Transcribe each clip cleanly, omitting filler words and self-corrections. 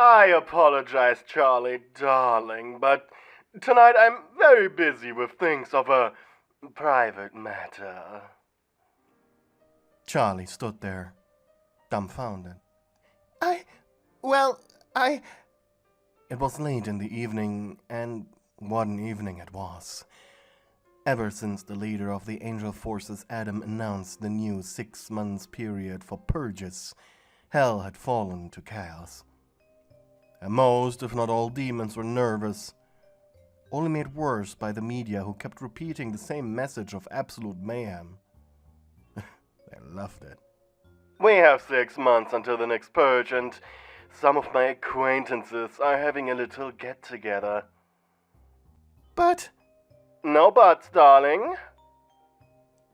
I apologize, Charlie, darling, but tonight I'm very busy with things of a private matter. Charlie stood there, dumbfounded. Well, I... It was late in the evening, and what an evening it was. Ever since the leader of the Angel Forces, Adam, announced the new 6-month period for purges, hell had fallen to chaos. And most, if not all, demons were nervous, only made worse by the media who kept repeating the same message of absolute mayhem. They loved it. We have 6 months until the next purge, and some of my acquaintances are having a little get-together. But... No buts, darling.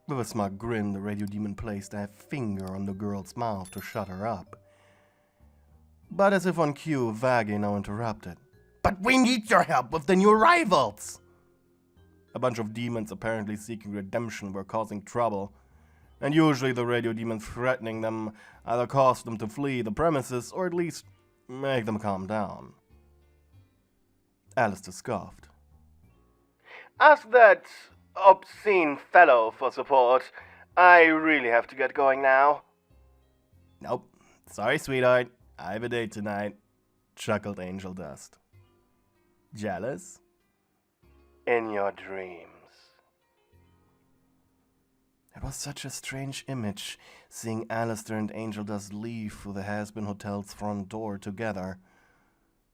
With a smug grin, the radio demon placed a finger on the girl's mouth to shut her up. But as if on cue, Vaggie now interrupted. But we need your help with the new arrivals! A bunch of demons apparently seeking redemption were causing trouble, and usually the radio demon threatening them either caused them to flee the premises or at least make them calm down. Alistair scoffed. Ask that obscene fellow for support. I really have to get going now. Nope. Sorry, sweetheart. I have a date tonight, chuckled Angel Dust. Jealous? In your dreams. It was such a strange image, seeing Alistair and Angel Dust leave through the Has-Been Hotel's front door together,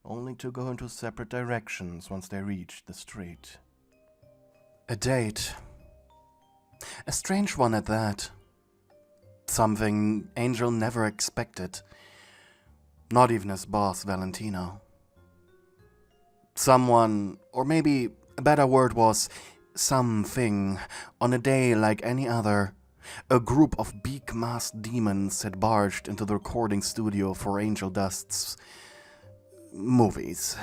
only to go into separate directions once they reached the street. A date. A strange one at that. Something Angel never expected. Not even his boss, Valentino. Someone, or maybe a better word was something, on a day like any other, a group of beak-masked demons had barged into the recording studio for Angel Dust's movies.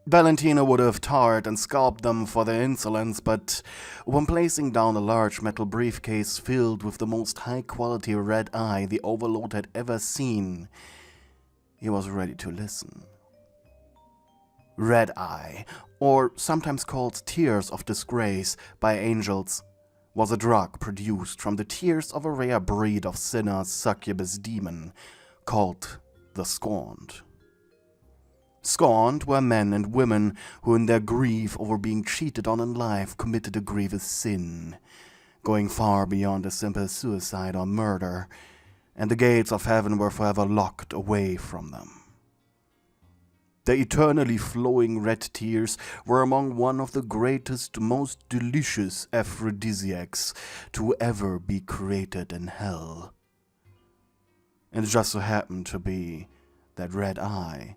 Valentino would have tarred and scalped them for their insolence, but when placing down a large metal briefcase filled with the most high-quality red eye the Overlord had ever seen, he was ready to listen. Red eye, or sometimes called tears of disgrace by angels, was a drug produced from the tears of a rare breed of sinner succubus demon called the Scorned. Scorned were men and women who in their grief over being cheated on in life committed a grievous sin, going far beyond a simple suicide or murder, and the gates of heaven were forever locked away from them. The eternally flowing red tears were among one of the greatest, most delicious aphrodisiacs to ever be created in hell. And it just so happened to be that red eye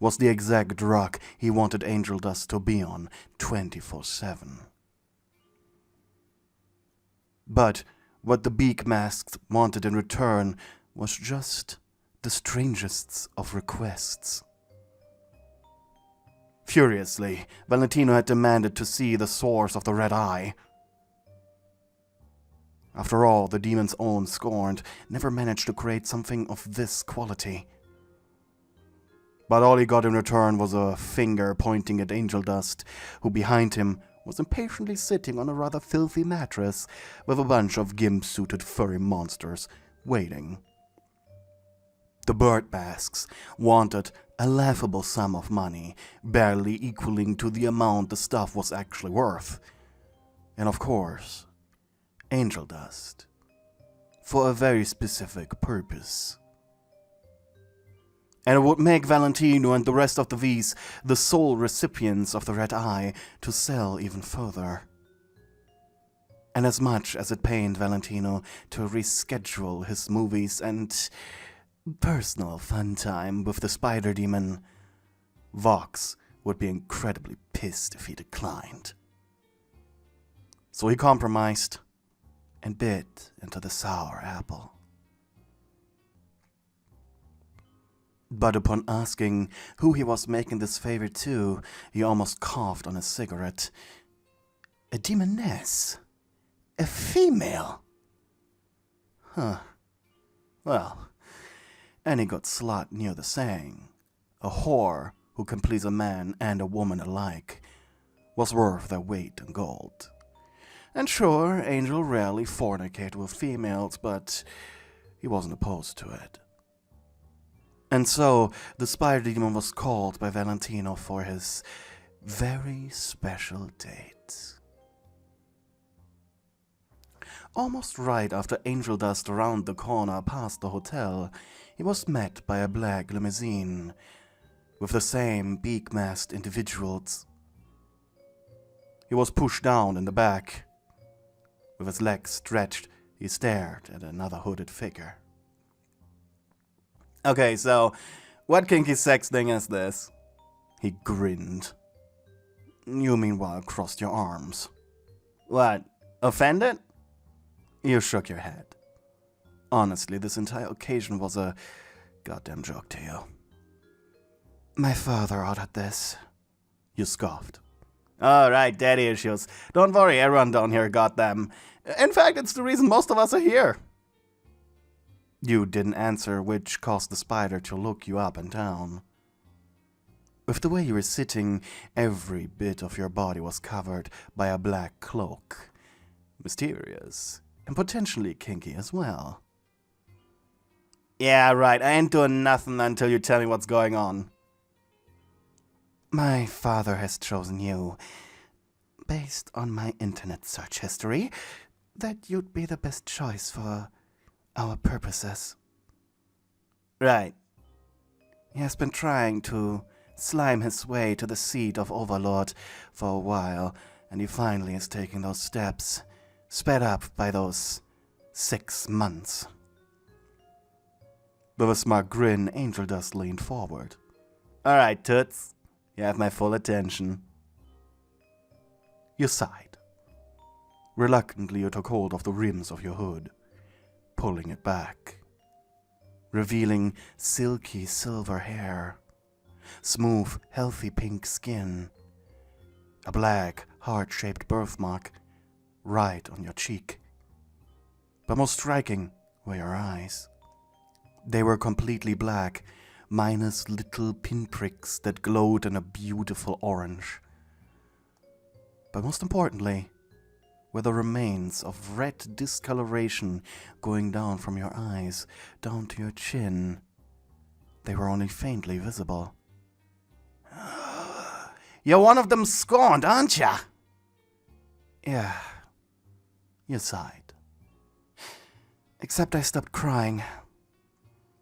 was the exact drug he wanted Angel Dust to be on 24/7. But what the beak masks wanted in return was just the strangest of requests. Furiously, Valentino had demanded to see the source of the red eye. After all, the demon's own Scorned never managed to create something of this quality. But all he got in return was a finger pointing at Angel Dust, who behind him was impatiently sitting on a rather filthy mattress with a bunch of gimp-suited furry monsters waiting. The bird masks wanted a laughable sum of money, barely equaling to the amount the stuff was actually worth. And of course, Angel Dust, for a very specific purpose. And it would make Valentino and the rest of the V's the sole recipients of the red eye to sell even further. And as much as it pained Valentino to reschedule his movies and personal fun time with the spider demon, Vox would be incredibly pissed if he declined. So he compromised and bit into the sour apple. But upon asking who he was making this favor to, he almost coughed on his cigarette. A demoness? A female? Huh. Well, Any good slut knew the saying. A whore who can please a man and a woman alike was worth their weight in gold. And sure, Angel rarely fornicated with females, but he wasn't opposed to it. And so, the spider demon was called by Valentino for his very special date. Almost right after Angel dust around the corner past the hotel, he was met by a black limousine with the same beak-masked individuals. He was pushed down in the back. With his legs stretched, he stared at another hooded figure. Okay, so, what kinky sex thing is this? He grinned. You meanwhile crossed your arms. What, offended? You shook your head. Honestly, this entire occasion was a goddamn joke to you. My father ordered this. You scoffed. Alright, daddy issues. Don't worry, everyone down here got them. In fact, it's the reason most of us are here. You didn't answer, which caused the spider to look you up and down. With the way you were sitting, every bit of your body was covered by a black cloak. Mysterious, and potentially kinky as well. Yeah, right, I ain't doing nothing until you tell me what's going on. My father has chosen you, based on my internet search history, that you'd be the best choice for our purposes. Right. He has been trying to slime his way to the seat of Overlord for a while, and he finally is taking those steps, sped up by those 6 months. With a smug grin, Angel Dust leaned forward. Alright, Toots. You have my full attention. You sighed. Reluctantly, you took hold of the rims of your hood, pulling it back, revealing silky silver hair, smooth, healthy pink skin, a black, heart-shaped birthmark right on your cheek. But most striking were your eyes. They were completely black, minus little pinpricks that glowed in a beautiful orange. But most importantly, were the remains of red discoloration going down from your eyes, down to your chin. They were only faintly visible. You're one of them scorned, aren't ya? Yeah, you sighed. Except I stopped crying.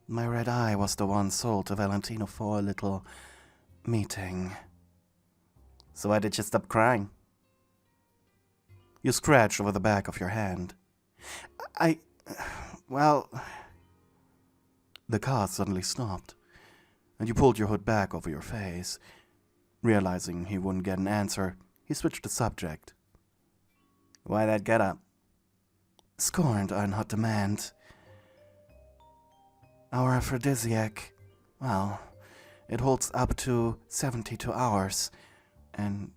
My red eye was the one sold to Valentino for a little meeting. So why did you stop crying? You scratched over the back of your hand. Well... The car suddenly stopped, and you pulled your hood back over your face. Realizing he wouldn't get an answer, he switched the subject. Why that getup? Scorned are in hot demand. Our aphrodisiac, well, it holds up to 72 hours, and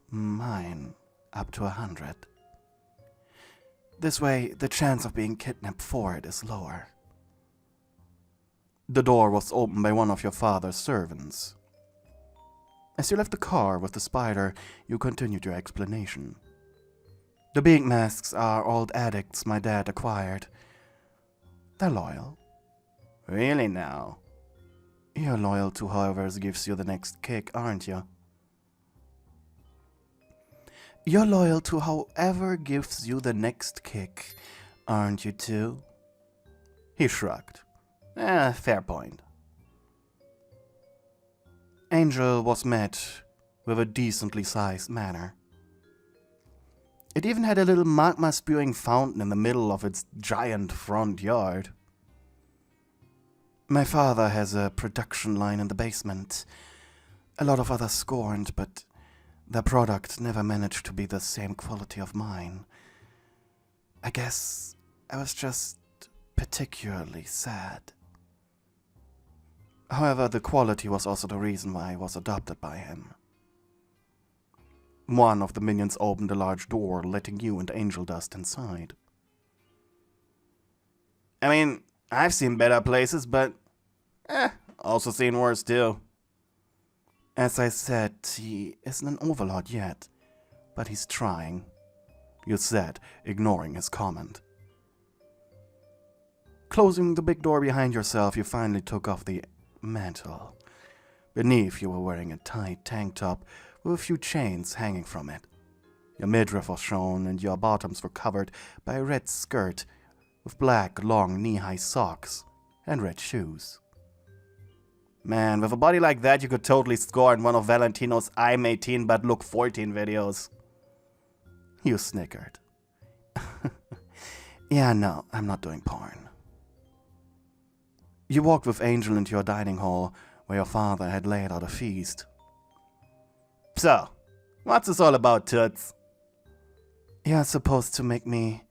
mine up to 100. This way, the chance of being kidnapped for it is lower. The door was opened by one of your father's servants. As you left the car with the spider, you continued your explanation. The beak masks are old addicts my dad acquired. They're loyal. Really now? You're loyal to whoever gives you the next kick, aren't you? You're loyal to whoever gives you the next kick, aren't you too? He shrugged. Fair point. Angel was met with a decently sized manor. It even had a little magma-spewing fountain in the middle of its giant front yard. My father has a production line in the basement. A lot of others scorned, but their product never managed to be the same quality of mine. I guess I was just particularly sad. However, the quality was also the reason why I was adopted by him. One of the minions opened a large door, letting you and Angel Dust inside. I mean, I've seen better places, but Also seen worse too. As I said, he isn't an overlord yet, but he's trying, you said, ignoring his comment. Closing the big door behind yourself, you finally took off the mantle. Beneath, you were wearing a tight tank top with a few chains hanging from it. Your midriff was shown and your bottoms were covered by a red skirt with black, long, knee-high socks and red shoes. Man, with a body like that, you could totally score in one of Valentino's I'm 18 but look 14 videos. You snickered. Yeah, no, I'm not doing porn. You walked with Angel into your dining hall, where your father had laid out a feast. So, what's this all about, Toots? You're supposed to make me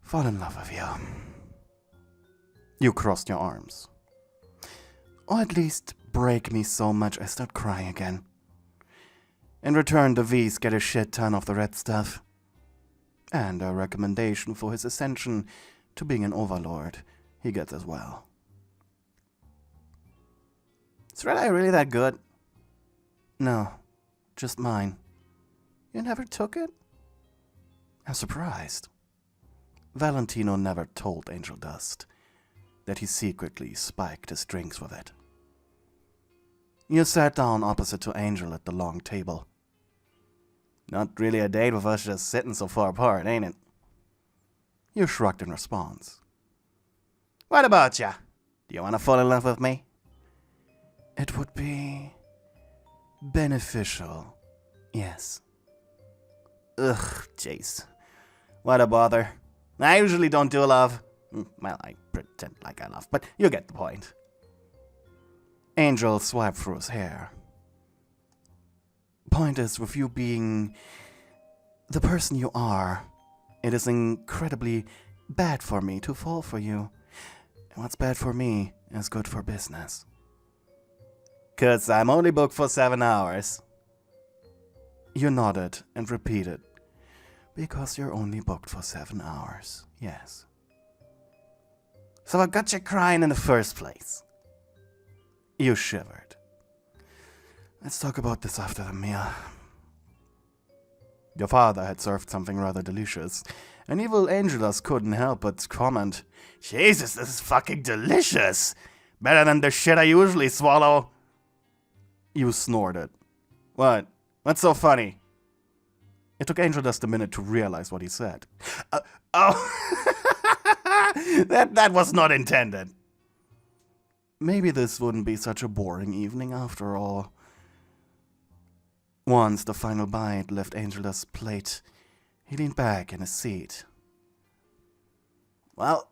fall in love with you. You crossed your arms. Or at least break me so much I start crying again. In return, the V's get a shit ton of the red stuff. And a recommendation for his ascension to being an overlord he gets as well. Is red eye really that good? No, just mine. You never took it? I'm surprised. Valentino never told Angel Dust that he secretly spiked his drinks with it. You sat down opposite to Angel at the long table. Not really a date with us just sitting so far apart, ain't it? You shrugged in response. What about ya? Do you want to fall in love with me? It would be beneficial, yes. Ugh, jeez. What a bother. I usually don't do love. Well, I pretend like I love, but you get the point. Angel swiped through his hair. Point is, with you being the person you are, it is incredibly bad for me to fall for you. And what's bad for me is good for business. 'Cause I'm only booked for 7 hours. You nodded and repeated. Because you're only booked for 7 hours, yes. So I got you crying in the first place. You shivered. Let's talk about this after the meal. Your father had served something rather delicious, and evil Angelus couldn't help but comment, Jesus, this is fucking delicious! Better than the shit I usually swallow! You snorted. What? What's so funny? It took Angel Dust a minute to realize what he said. That was not intended. Maybe this wouldn't be such a boring evening after all. Once the final bite left Angel Dust's plate, he leaned back in his seat. Well,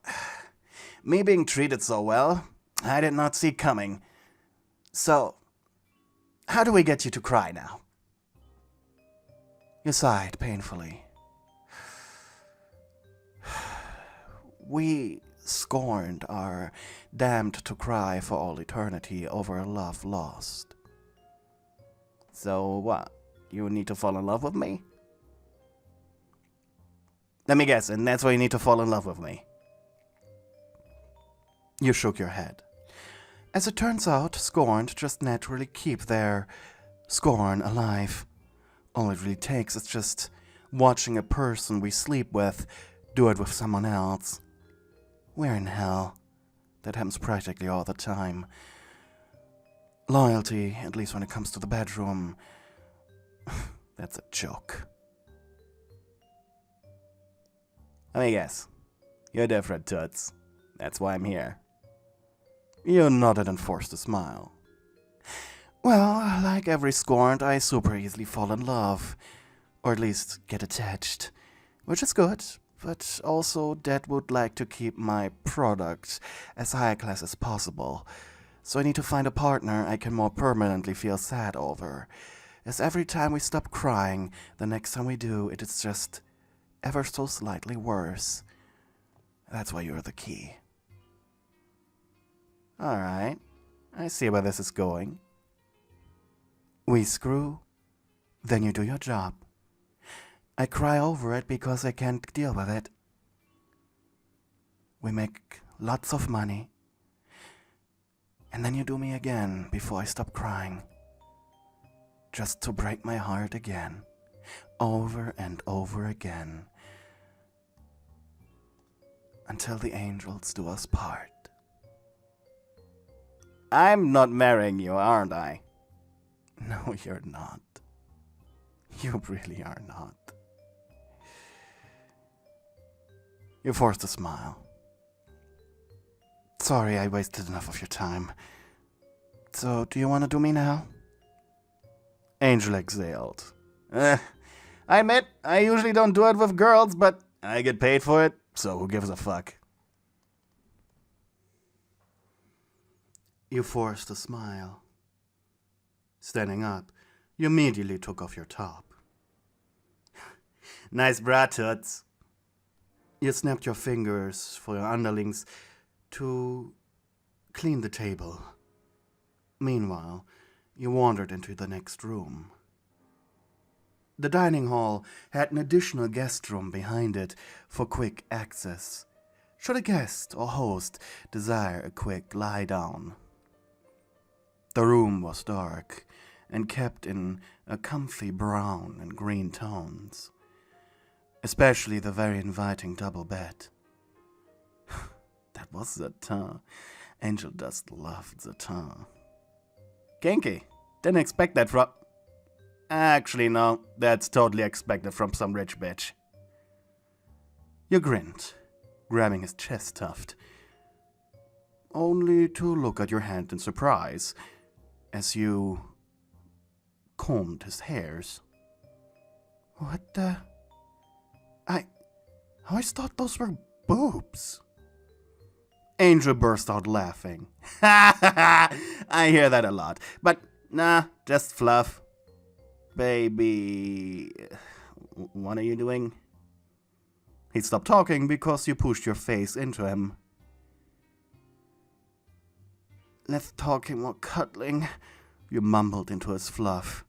me being treated so well, I did not see coming. So, how do we get you to cry now? You sighed painfully. We scorned are damned to cry for all eternity over a love lost. So what? You need to fall in love with me? Let me guess, and that's why you need to fall in love with me. You shook your head. As it turns out, scorned just naturally keep their scorn alive. All it really takes is just watching a person we sleep with do it with someone else. We're in hell. That happens practically all the time. Loyalty, at least when it comes to the bedroom, that's a joke. Let me guess. You're different, Toots. That's why I'm here. You nodded and forced a smile. Well, like every scorned, I super easily fall in love. Or at least get attached. Which is good, but also Dad would like to keep my product as high class as possible. So I need to find a partner I can more permanently feel sad over. As every time we stop crying, the next time we do, it is just ever so slightly worse. That's why you're the key. Alright, I see where this is going. We screw, then you do your job. I cry over it because I can't deal with it. We make lots of money. And then you do me again before I stop crying. Just to break my heart again. Over and over again. Until the angels do us part. I'm not marrying you, aren't I? No, you're not. You really are not. You forced a smile. Sorry I wasted enough of your time. So, do you want to do me now? Angel exhaled. I admit, I usually don't do it with girls, but I get paid for it, so who gives a fuck? You forced a smile. Standing up, you immediately took off your top. Nice bra, toots. You snapped your fingers for your underlings to clean the table. Meanwhile, you wandered into the next room. The dining hall had an additional guest room behind it for quick access, should a guest or host desire a quick lie down. The room was dark and kept in a comfy brown and green tones, especially the very inviting double bed. That was Zatin. Angel just loved Zatin. Kinky. Didn't expect that from... Actually, no. That's totally expected from some rich bitch. You grinned, grabbing his chest tuft, only to look at your hand in surprise as you combed his hairs. What the... I always thought those were boobs. Angel burst out laughing. I hear that a lot. But, nah, just fluff. Baby... What are you doing? He stopped talking because you pushed your face into him. Less talking, more cuddling, you mumbled into his fluff,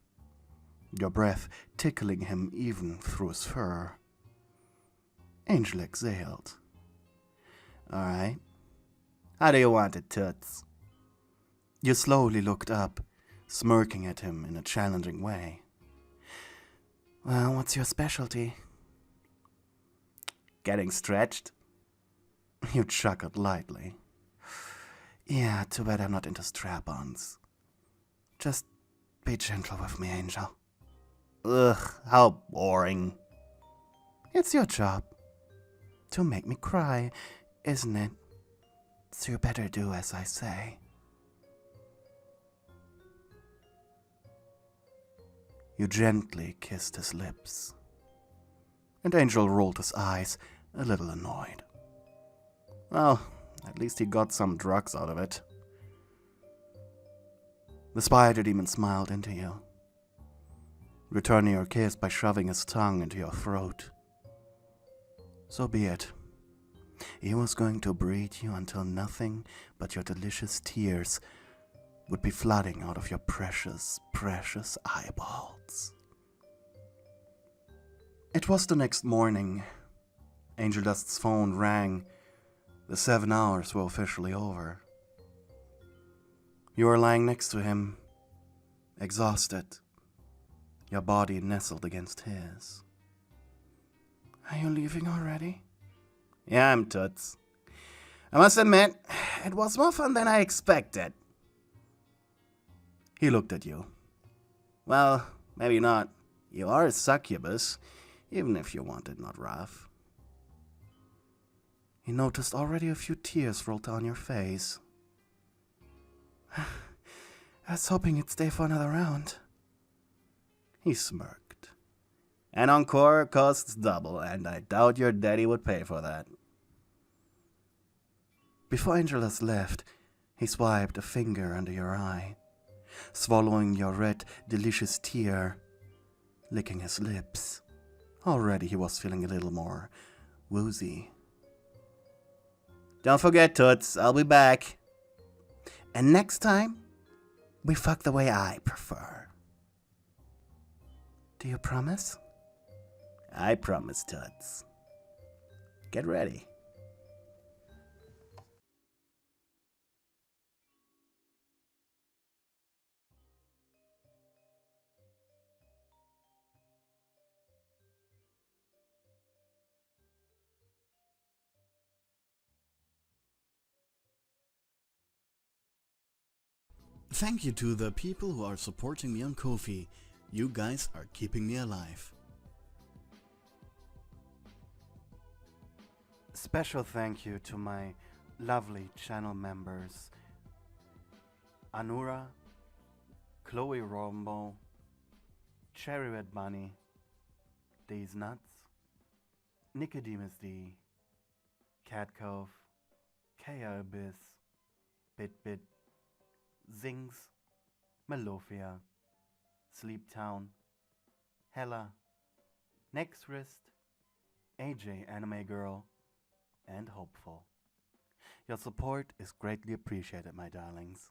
your breath tickling him even through his fur. Angel exhaled. Alright. How do you want it, toots? You slowly looked up, smirking at him in a challenging way. Well, what's your specialty? Getting stretched? You chuckled lightly. Yeah, too bad I'm not into strap-ons. Just be gentle with me, Angel. Ugh, how boring. It's your job to make me cry, isn't it? So you better do as I say. You gently kissed his lips, and Angel rolled his eyes, a little annoyed. Well, at least he got some drugs out of it. The spider demon smiled into you, returning your kiss by shoving his tongue into your throat. So be it. He was going to breed you until nothing but your delicious tears would be flooding out of your precious, precious eyeballs. It was the next morning. Angel Dust's phone rang. The 7 hours were officially over. You were lying next to him, exhausted, your body nestled against his. Are you leaving already? Yeah, I'm toots. I must admit, it was more fun than I expected. He looked at you. Well, maybe not. You are a succubus, even if you want it not rough. He noticed already a few tears rolled down your face. I was hoping you'd stay for another round. He smirked. An encore costs double, and I doubt your daddy would pay for that. Before Angelus left, he swiped a finger under your eye, swallowing your red, delicious tear, licking his lips. Already he was feeling a little more woozy. Don't forget, toots, I'll be back. And next time, we fuck the way I prefer. Do you promise? I promise, toots. Get ready. Thank you to the people who are supporting me on Ko-fi. You guys are keeping me alive. Special thank you to my lovely channel members Anura, Chloe Rombo, Cherry Red Bunny, These Nuts, Nicodemus D, Cat Cove, Kaya Abyss, BitBit, Zings, Melofia, Sleep Town, Hella, Next Wrist, AJ Anime Girl, and Hopeful. Your support is greatly appreciated, my darlings.